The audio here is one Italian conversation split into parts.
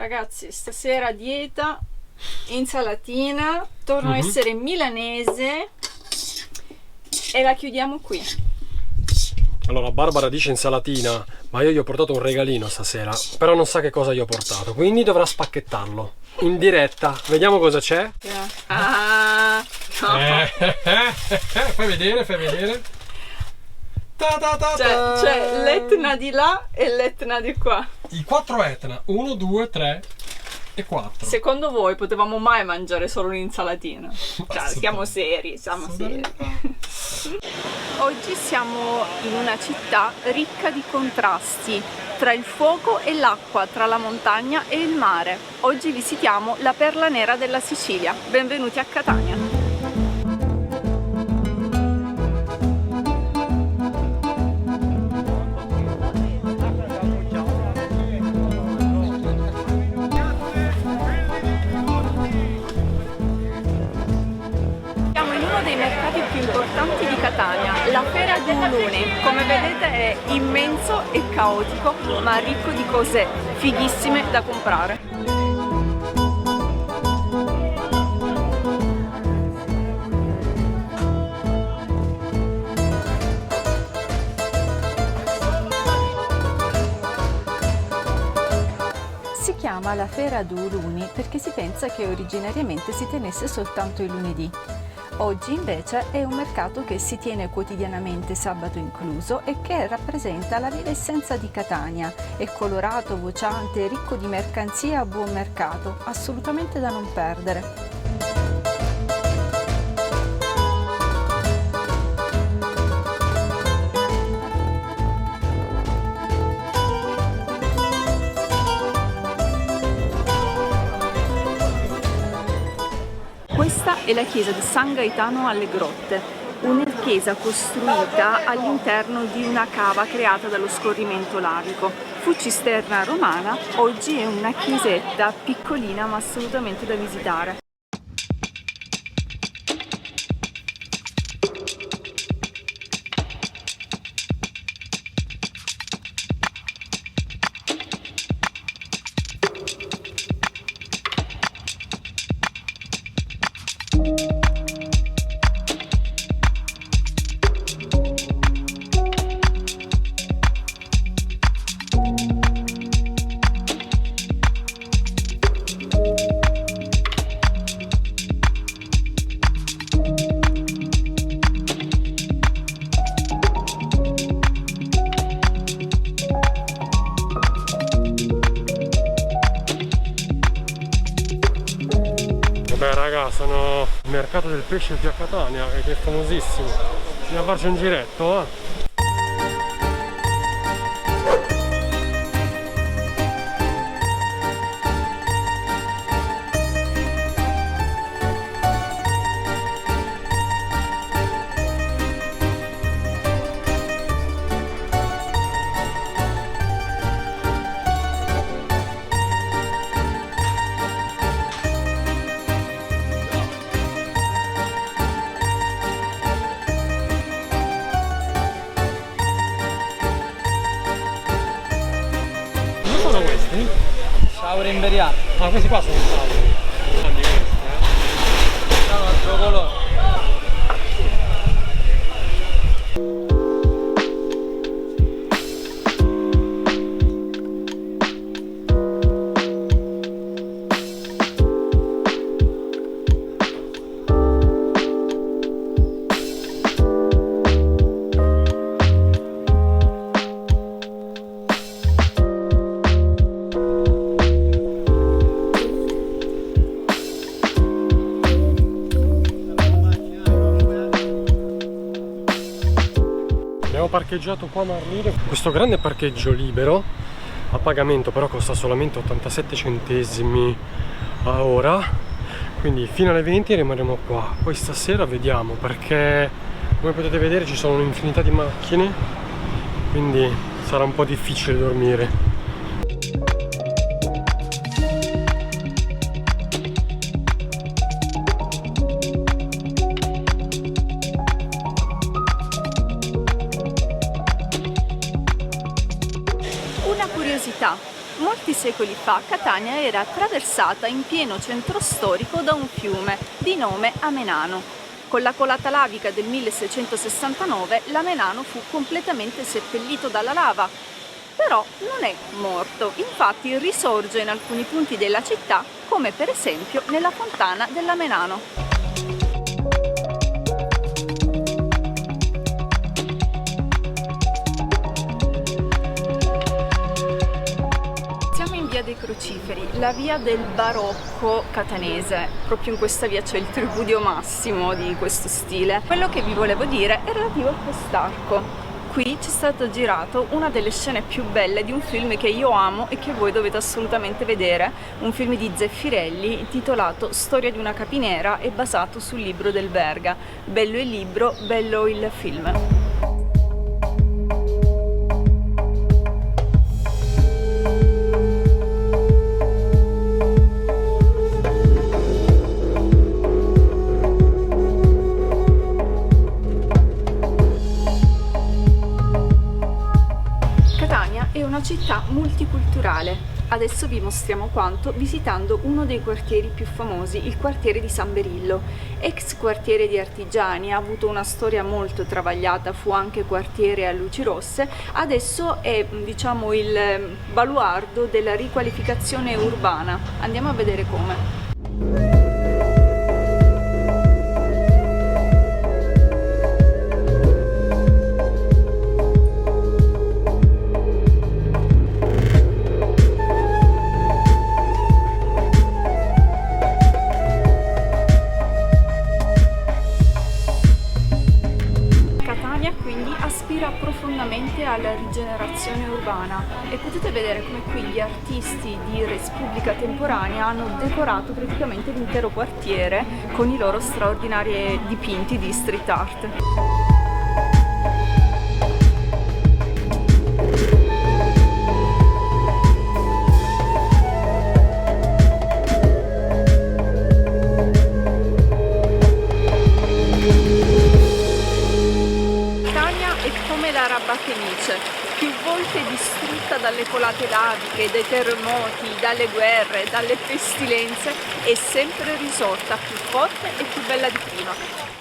Ragazzi, stasera dieta, insalatina, torno a essere milanese e la chiudiamo qui. Allora, Barbara dice insalatina, ma io gli ho portato un regalino stasera, però non sa che cosa gli ho portato, quindi dovrà spacchettarlo in diretta. Vediamo cosa c'è. Ah, no. Fai vedere, fai vedere. C'è l'Etna di là e l'Etna di qua. I 4 Etna, 1, 2, 3 e 4. Secondo voi potevamo mai mangiare solo un'insalatina? Cioè, siamo seri, siamo seri. Oggi siamo in una città ricca di contrasti tra il fuoco e l'acqua, tra la montagna e il mare. Oggi visitiamo la perla nera della Sicilia. Benvenuti a Catania. Importanti di Catania, la Fiera di Ulune, come vedete è immenso e caotico, ma ricco di cose fighissime da comprare. Si chiama la Fiera di Uluni perché si pensa che originariamente si tenesse soltanto il lunedì. Oggi invece è un mercato che si tiene quotidianamente, sabato incluso, e che rappresenta la viva essenza di Catania. È colorato, vociante, ricco di mercanzia a buon mercato, assolutamente da non perdere. Questa è la chiesa di San Gaetano alle Grotte, una chiesa costruita all'interno di una cava creata dallo scorrimento lavico. Fu cisterna romana, oggi è una chiesetta piccolina ma assolutamente da visitare. Vabbè raga, sono al mercato del pesce qui a Catania, che è famosissimo. Andiamo a farci un giretto, eh? Sono questi? Saure imberiate. Ah, questi qua sono sauri. Sono di questi, Sono altro colore. Abbiamo parcheggiato qua a Marlino, questo grande parcheggio libero a pagamento, però costa solamente 87 centesimi a ora, quindi fino alle 20 rimarremo qua. Poi stasera vediamo, perché come potete vedere ci sono un'infinità di macchine, quindi sarà un po' difficile dormire. Una curiosità, molti secoli fa Catania era attraversata in pieno centro storico da un fiume di nome Amenano. Con la colata lavica del 1669 l'Amenano fu completamente seppellito dalla lava, però non è morto, infatti risorge in alcuni punti della città, come per esempio nella fontana dell'Amenano. Via dei Crociferi, la via del barocco catanese. Proprio in questa via c'è il tripudio massimo di questo stile. Quello che vi volevo dire è relativo a quest'arco. Qui c'è stato girato una delle scene più belle di un film che io amo e che voi dovete assolutamente vedere, un film di Zeffirelli intitolato Storia di una capinera e basato sul libro del Verga. Bello il libro, bello il film. Città multiculturale. Adesso vi mostriamo quanto visitando uno dei quartieri più famosi, il quartiere di San Berillo. Ex quartiere di artigiani, ha avuto una storia molto travagliata, fu anche quartiere a luci rosse, adesso è diciamo il baluardo della riqualificazione urbana. Andiamo a vedere come. Profondamente alla rigenerazione urbana e potete vedere come qui gli artisti di Res Publica temporanea hanno decorato praticamente l'intero quartiere con i loro straordinari dipinti di street art. Fenice, più volte distrutta dalle colate laviche, dai terremoti, dalle guerre, dalle pestilenze, è sempre risorta più forte e più bella di prima.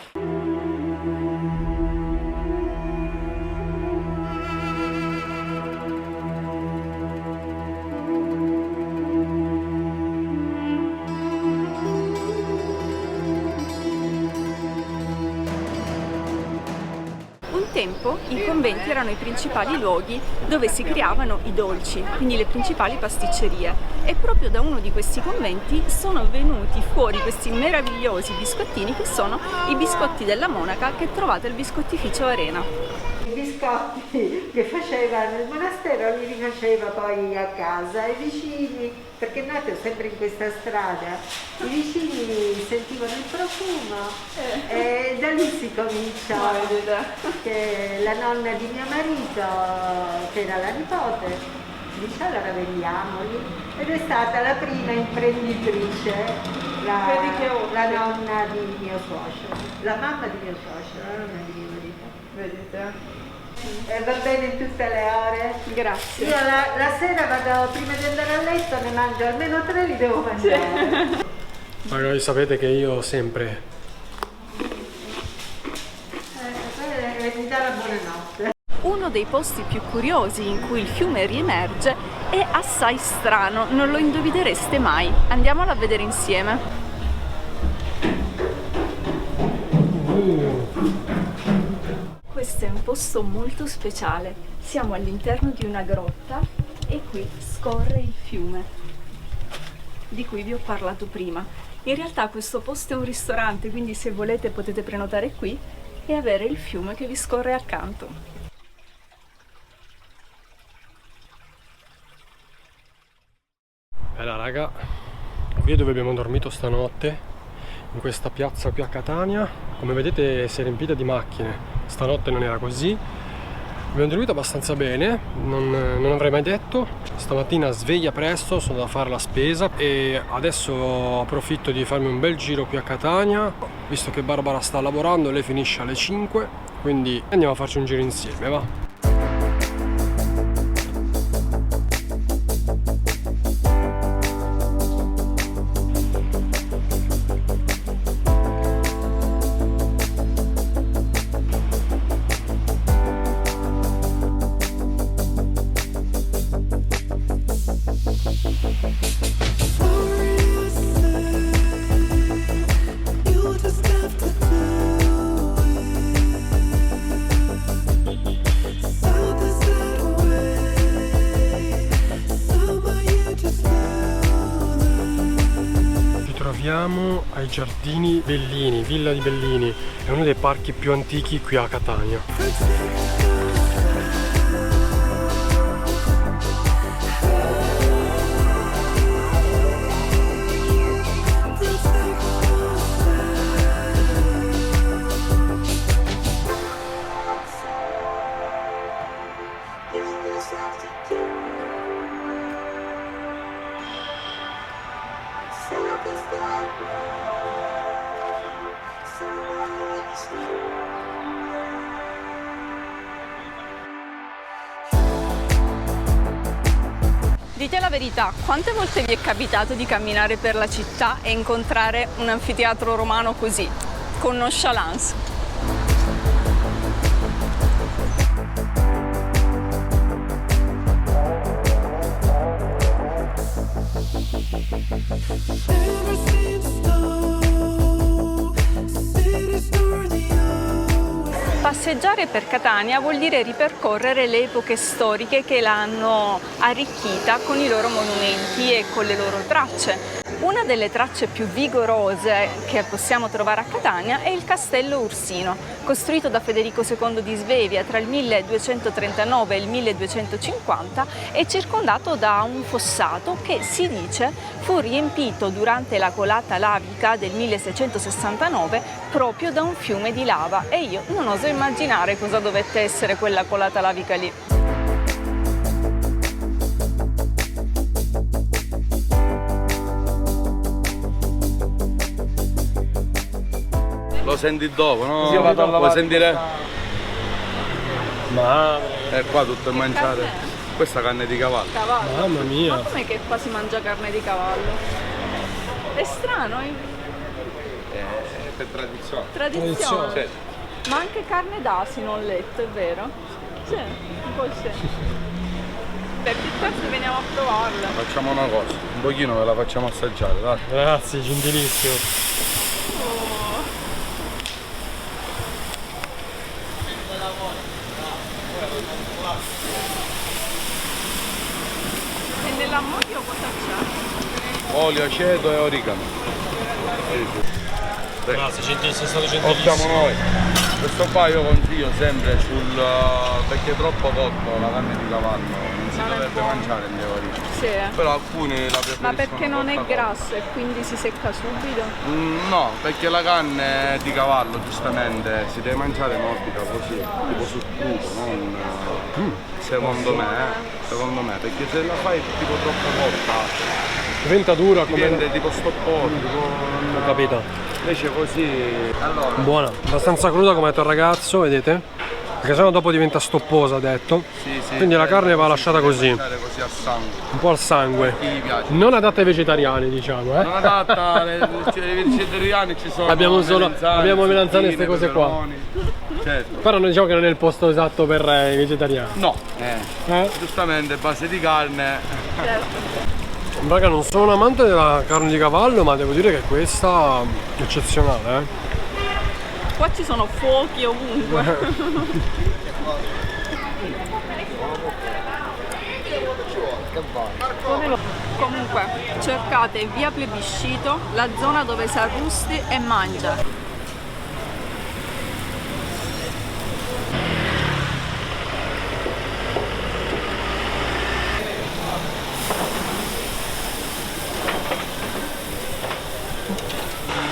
Tempo i conventi erano i principali luoghi dove si creavano i dolci, quindi le principali pasticcerie, e proprio da uno di questi conventi sono venuti fuori questi meravigliosi biscottini che sono i biscotti della monaca che trovate al biscottificio Arena. I biscotti che faceva nel monastero li rifaceva poi a casa, i vicini, perché nato sempre in questa strada, i vicini sentivano il profumo e da lì si cominciò, che la nonna di mio marito, che era la nipote, dice allora vendiamoli, ed è stata la prima imprenditrice, la nonna di mio suocero, la mamma di mio suocero, la nonna di mio marito. Vedete? Va bene in tutte le ore? Grazie. Io la sera vado, prima di andare a letto, ne mangio almeno 3, li devo mangiare. Ma voi sapete che io sempre... mi dà la buonanotte. Uno dei posti più curiosi in cui il fiume riemerge è assai strano, non lo indovinereste mai. Andiamolo a vedere insieme. Questo è un posto molto speciale. Siamo all'interno di una grotta e qui scorre il fiume di cui vi ho parlato prima. In realtà questo posto è un ristorante, quindi se volete potete prenotare qui e avere il fiume che vi scorre accanto. Bella raga, qui dove abbiamo dormito stanotte, in questa piazza qui a Catania, come vedete si è riempita di macchine. Stanotte non era così, abbiamo dormito abbastanza bene, non avrei mai detto. Stamattina sveglia presto, sono andato a fare la spesa e adesso approfitto di farmi un bel giro qui a Catania, visto che Barbara sta lavorando, lei finisce alle 5, quindi andiamo a farci un giro insieme, va? arriviamo ai giardini Bellini, Villa di Bellini. È uno dei parchi più antichi qui a Catania. Dite la verità, quante volte vi è capitato di camminare per la città e incontrare un anfiteatro romano così, con nonchalance? Passeggiare per Catania vuol dire ripercorrere le epoche storiche che l'hanno arricchita con i loro monumenti e con le loro tracce. Una delle tracce più vigorose che possiamo trovare a Catania è il Castello Ursino, costruito da Federico II di Svevia tra il 1239 e il 1250 e circondato da un fossato che si dice fu riempito durante la colata lavica del 1669 proprio da un fiume di lava, e io non oso immaginare cosa dovette essere quella colata lavica lì. Lo senti dopo, no? Io vado a Puoi lavare sentire? Ma Qua tutto è mangiare. Questa carne di cavallo. Cavallo. mamma mia. Ma com'è che qua si mangia carne di cavallo? È strano, è Per tradizione. tradizione. Sì. Ma anche carne d'asino ho letto, è vero? Sì, un po' sì. Beh, più tardi veniamo a provarla. Facciamo una cosa, un pochino ve la facciamo assaggiare, dai. Grazie, gentilissimo. E nell'ammoglio cosa c'è? Olio, aceto e origano. Sì, sì. Grazie, gentilissimo, è stato Offriamo gentilissimo. noi. Questo qua io consiglio sempre perché è troppo cotto la carne di cavallo, non si Non è dovrebbe buono. mangiare in teoria. Sì. Però alcuni la preferiscono. Ma perché non è cotta cotta. grasso e quindi si secca subito? No, perché la carne di cavallo giustamente si deve mangiare morbida così, tipo sul crudo, non secondo me, perché se la fai tipo troppo cotta Diventa dura come... diventa tipo stopposo, Ho capito. invece così. Allora, Buona, abbastanza cruda come ha detto il ragazzo, vedete? Perché sennò dopo diventa stopposa, ha detto. sì, Quindi la carne va lasciata si deve così, mangiare così a sangue. un po' al sangue. Chi gli piace. Non adatta ai vegetariani, diciamo, Non adatta, ai vegetariani ci sono Abbiamo melanzane e queste cose qua. peperoni. Certo. Però non diciamo che non è il posto esatto per i vegetariani. No, Eh? giustamente base di carne. Certo. Raga, non sono un amante della carne di cavallo, ma devo dire che questa è eccezionale, eh? Qua ci sono fuochi ovunque. Comunque, cercate via Plebiscito, la zona dove si arrusti e mangia.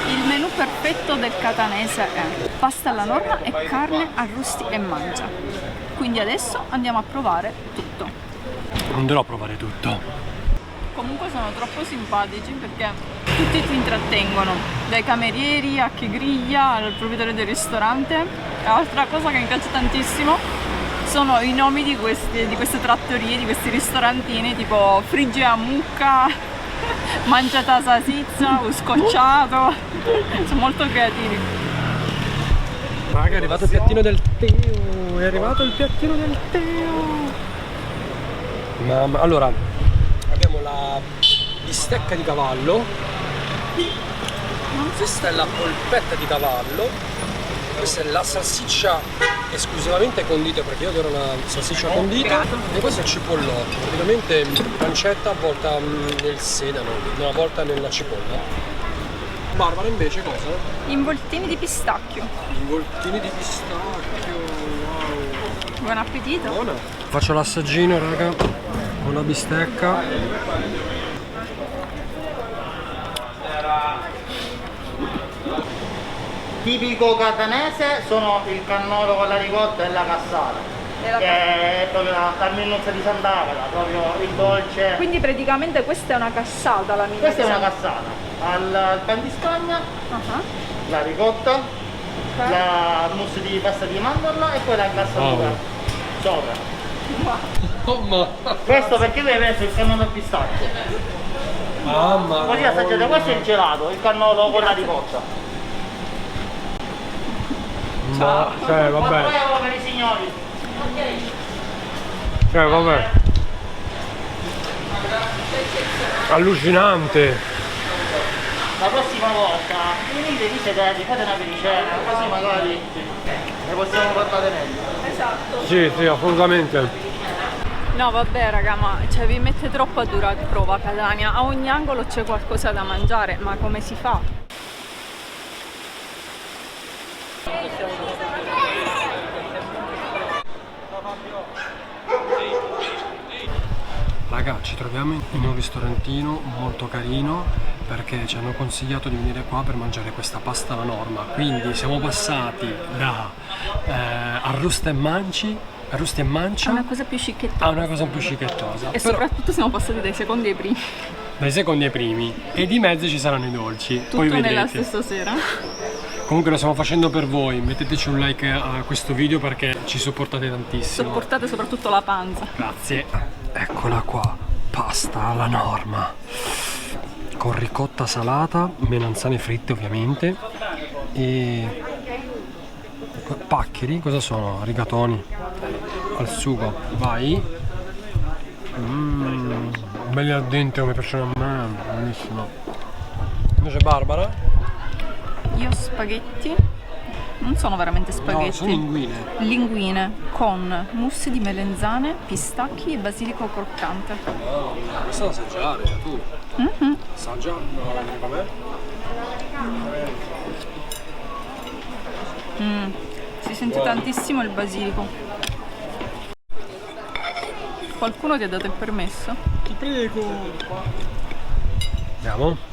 Il menù perfetto del catanese è pasta alla norma e carne arrusti e mangia. Quindi adesso andiamo a provare tutto. Non andrò a provare tutto. Comunque sono troppo simpatici perché tutti ti intrattengono, dai camerieri a chi griglia al proprietario del ristorante. E l'altra cosa che mi piace tantissimo sono i nomi di queste trattorie, di questi ristorantini, tipo Frigge a Mucca, Mangiata Sasizza, o Scocciato. Sono molto creativi. Raga, è arrivato il piattino del Teo. È arrivato il piattino del Teo. Mamma, allora, abbiamo la bistecca di cavallo. Questa è la polpetta di cavallo. Questa è la salsiccia esclusivamente condita, perché io adoro la salsiccia condita. E questo è il cipollotto, praticamente pancetta avvolta nel sedano, una volta nella cipolla. Barbara invece cosa? Involtini di pistacchio. Involtini di pistacchio, wow. Buon appetito. Buona. Faccio l'assaggino, raga, con la bistecca. Tipico catanese sono il cannolo con la ricotta e la cassata, che è proprio la minnuzza di Sant'Agata, proprio il dolce. Quindi praticamente questa è una cassata la mia. Questa è una cassata, al pan di spagna, la ricotta, la mousse di pasta di mandorla e poi la incassatura sopra. Questo perché lui hai messo il cannolo al pistacchio. Mamma. Così assaggiate, questo è il gelato, il cannolo con la ricotta. Ma, cioè, 4 vabbè. euro per i signori. Cioè, vabbè. Allucinante. La prossima volta venite, vi sedete, fate una pericena, così magari ne possiamo parlare meglio. Esatto. Sì, assolutamente. No vabbè raga, ma cioè, vi mette troppo a dura prova Catania. A ogni angolo c'è qualcosa da mangiare, ma come si fa? Raga, ci troviamo in un ristorantino molto carino perché ci hanno consigliato di venire qua per mangiare questa pasta alla norma. Quindi siamo passati da arrosti e mancia Una cosa più scicchetta. a una cosa più scichettosa. E soprattutto siamo passati dai secondi ai primi. Dai secondi ai primi. E di mezzo ci saranno i dolci. Tutto Poi vedrete. nella stessa sera. Comunque lo stiamo facendo per voi. Metteteci un like a questo video perché ci supportate tantissimo. Sopportate soprattutto la panza. Grazie. Eccola qua, pasta alla norma con ricotta salata, melanzane fritte ovviamente e paccheri, cosa sono? Rigatoni al sugo, vai. Belli al dente come piacciono a me, buonissimo. Invece Barbara? Io spaghetti, non sono veramente spaghetti. No, sono linguine. Linguine con mousse di melenzane, pistacchi e basilico croccante. Oh, questa da assaggiare, tu. Assaggia, com'è? Si sente tantissimo il basilico. Qualcuno ti ha dato il permesso? Ti prego. Andiamo.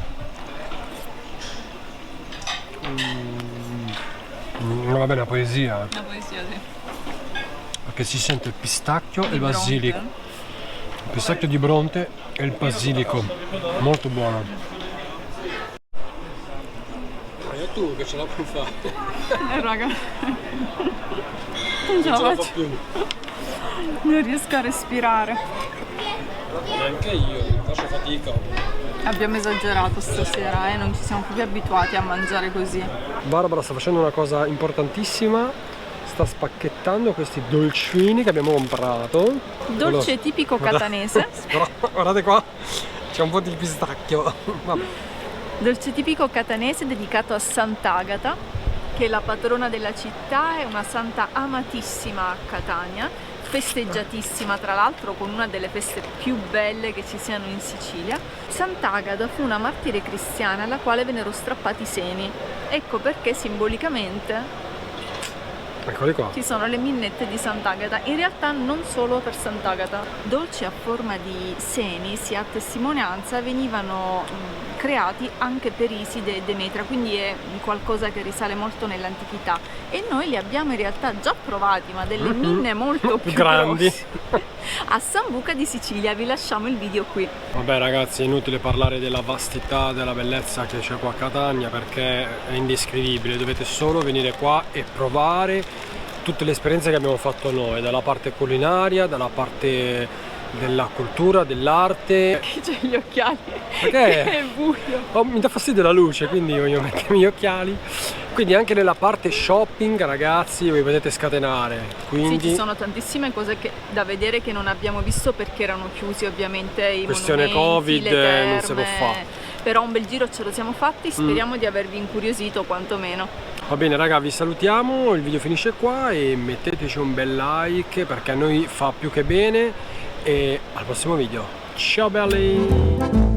Va bene, la poesia. La poesia, sì. Perché si sente il pistacchio e il Bronte. basilico. Il pistacchio di Bronte e il basilico. Molto buono. Ma è tu che ce la puoi fare. Raga. Non ce la faccio. più. Non riesco a respirare. Neanche io, faccio fatica. Abbiamo esagerato stasera, non ci siamo proprio abituati a mangiare così. Barbara sta facendo una cosa importantissima. Sta spacchettando questi dolcini che abbiamo comprato. Dolce tipico catanese. Guardate qua, c'è un po' di pistacchio. Vabbè. Dolce tipico catanese dedicato a Sant'Agata, che è la patrona della città, è una santa amatissima a Catania, festeggiatissima tra l'altro con una delle feste più belle che ci siano in Sicilia. Sant'Agata fu una martire cristiana alla quale vennero strappati i seni. Ecco perché simbolicamente Eccoli qua. ci sono le minnette di Sant'Agata, in realtà non solo per Sant'Agata. Dolci a forma di seni, sia a testimonianza, venivano creati anche per Iside e Demetra, quindi è qualcosa che risale molto nell'antichità. E noi li abbiamo in realtà già provati, ma delle minne molto più grandi. grosse. A Sambuca di Sicilia, vi lasciamo il video qui. Vabbè ragazzi, è inutile parlare della vastità, della bellezza che c'è qua a Catania perché è indescrivibile, dovete solo venire qua e provare tutte le esperienze che abbiamo fatto noi, dalla parte culinaria, dalla parte della cultura, dell'arte. Che c'è gli occhiali. Perché? È buio. Oh, mi dà fastidio la luce, quindi voglio mettermi gli occhiali. Quindi anche nella parte shopping ragazzi vi potete scatenare. Quindi Sì, ci sono tantissime cose da vedere che non abbiamo visto perché erano chiusi ovviamente i questione monumenti, Covid, le terme, non si può fare. Però un bel giro ce lo siamo fatti, speriamo di avervi incuriosito quantomeno. Va bene raga, vi salutiamo, il video finisce qua e metteteci un bel like perché a noi fa più che bene e al prossimo video. Ciao belli!